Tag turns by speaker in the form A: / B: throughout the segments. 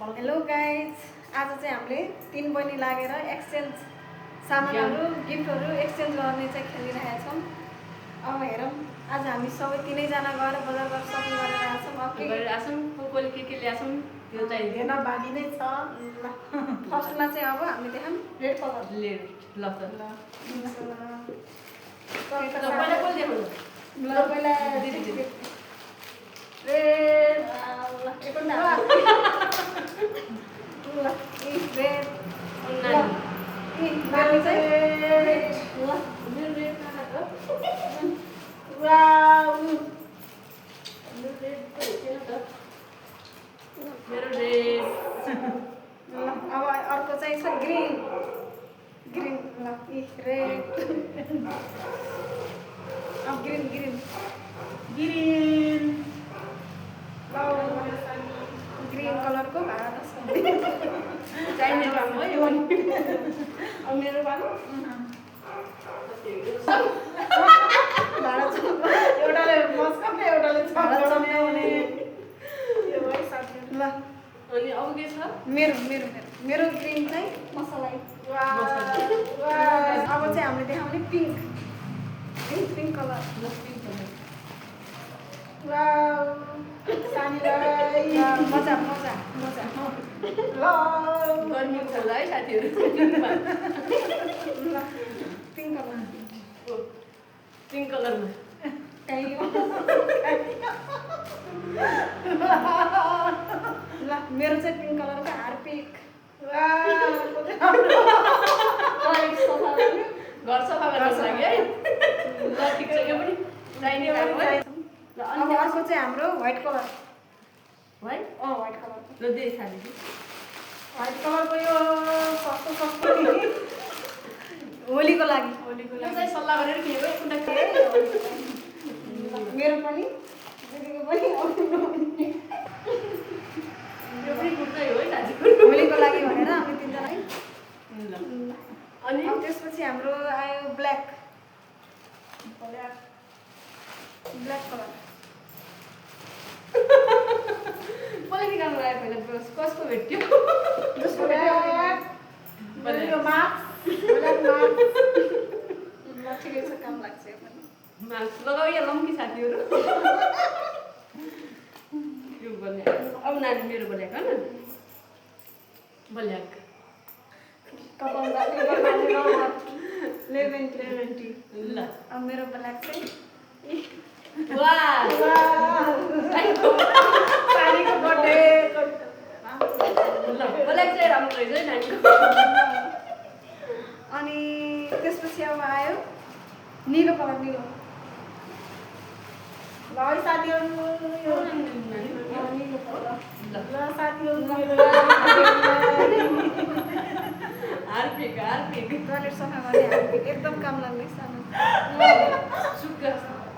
A: Hello guys, आज चाहिँ हामीले 3 बहिनी लागेर एक्सचेन्ज सामानहरू गिफ्टहरू एक्सचेन्ज गर्ने चाहिँ खेलिरहेका छौँ। अब हेरौँ, आज हामी सबै 3जना गएर बजारबाट सपिङ गरेर आएछौँ। अब के
B: गरिरहेछौँ, कोले के ल्याछौँ त्यो चाहिँ
A: हेर्न बाँकी नै छ। फर्स्टमा चाहिँ अब हामी देखाऊँ रेड कलर
B: ल त
A: पहिला
B: कोले देखाउनु
A: ल पहिला रेड
B: मेरो रेड
A: अब अर्को चाहिँ छ ग्रीन ग्रीन ल रेड अब ग्रीन ग्रीन ग्रीन ग्रीन कलरको भाडा
B: चाहिने काम हो यो
A: अब मेरो भाडा एउटाले मस्कम एउटाले चलाउने ल
B: अनि अब के छ
A: मेरो मेरो मेरो मेरो ग्रीन चाहिँ मसलाई अब चाहिँ हामीले देखाउने पिङ्क पिङ्क कलर मजा मजा मजा
B: गर्मी खोला है साथीहरू
A: पिङ्क कलर
B: पिङ्क कलरमा
A: ल मेरो चाहिँ पिङ्क कलरको हार्पिक
B: घर सफा गर्नको लागि है ल ठिक छ यो पनि चाहिने काम है
A: ल अनि अर्को चाहिँ हाम्रो व्हाइट कलर
B: है
A: व्हाइट कलर
B: ल दे साथी
A: व्हाइट कलरको यो सस्तो सस्तो होलीको लागि
B: चाहिँ सल्लाह गरेर किनेको एउटा
A: मेरो पनि दिदीको पनि
B: यो पनि कुर्तै हो है साथी
A: होलीको लागि भनेर हामी 3जना है
B: अनि
A: त्यसपछि हाम्रो आयो ब्ल्याक ब्ल्याक कलर
B: मलाई के काम आयो पहिला कसको भेट्यो
A: जसको ठिकै छ काम लाग्छ यो पनि
B: मास्क लगाऊ या लम्की साथीहरू यो बल्याक अब नानी मेरो बल्याक हो न बल्याक
A: लेमन टी
B: ल
A: अब मेरो ब्ल्याक चाहिँ
B: वाह
A: सानीको बर्थडे
B: ल बल्याक चाहिँ राम्रो रहेछ है नानीको
A: अनि त्यसपछि अब आयो निलो कलर निलो ल है साथीहरू यो निलो कलर ल साथीहरू
B: हार्पिक
A: टोयलेट सफा गर्ने हार्पिक एकदम काम लाग्ने सानो
B: सुक्क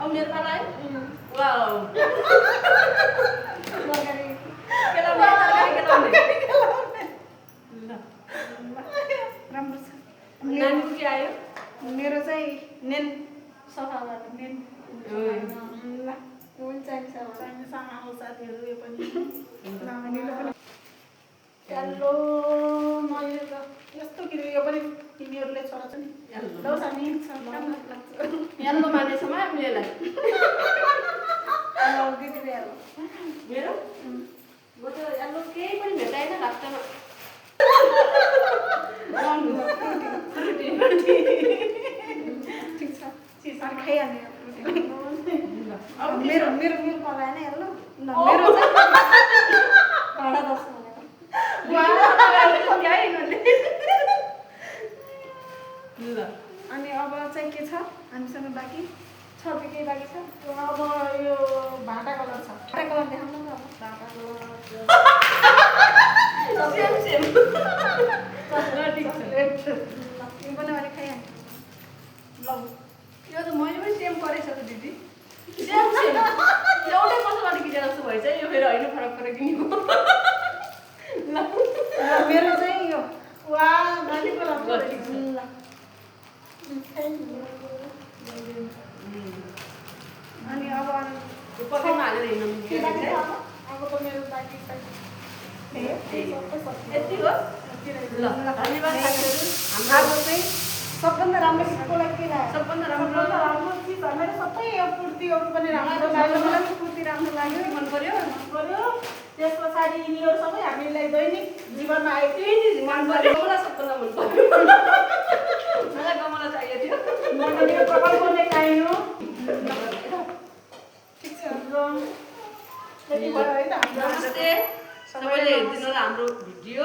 B: अब मेरो पाला है वाउ
A: राम्रो छ
B: नानीको के आयो
A: मेरो चाहिँ नेन सफा गर्ने नेन ल हुन्छ साथीहरू यो पनि हेलो मैले त यस्तो किन्यो यो पनि तिमीहरूले छोरा छ नि हेलो सानी
B: यल्लो मानेछौँ है हामीले यसलाई
A: दिदीले हेलो
B: मेरो म त यल्लो केही पनि भेटाएन लाग्छमा
A: ठिक छ चिजहरू खाइहाल्ने अब मेरो मेरो मेरो पलाएन हेर्नु ल मेरो चाहिँ भाडा 10
B: ल
A: अनि अब चाहिँ के छ हामीसँग बाँकी छ केही बाँकी छ अब यो भाटा कलर छ भाटा कलर देखाउनु न अब भाटा कलर
B: ठिक छ
A: यो पनि अलिक खाइहाल्ने ल
B: यो त मैले पनि सेम गरेछ त दिदी सेम एउटै पसलबाट किने जस्तो भएछ यो फेरि होइन फरक फरक किनेको
A: ल मेरो चाहिँ यो वा भाटी कलर
B: ठिक छ
A: ल अनि अब
B: पकेटमा हालेर हिँड्नु
A: अब त मेरो
B: यति हो ल धन्यवाद साथीहरू
A: आज चाहिँ सबभन्दा राम्रो गीतको लागि के लाग्यो?
B: सबभन्दा राम्रो
C: राम्रो चिज हामीलाई सबै यो कुर्तीहरू पनि राम्रो लाग्यो।
A: मलाई पनि कुर्ती राम्रो लाग्यो।
B: मन पर्यो
C: पर्यो त्यस पछाडि यिनीहरू सबै हामीलाई दैनिक जीवनमा आएको
B: मन पर्यो मलाई सबभन्दा मन पर्यो मलाई गमला चाहिएको थियो
C: मण्डलीको प्रकल्प गर्ने चाहियो।
A: ठिक छ।
C: त्यति भयो है त हाम्रो
B: नमस्ते सबैले हेरिदिनु होला हाम्रो भिडियो।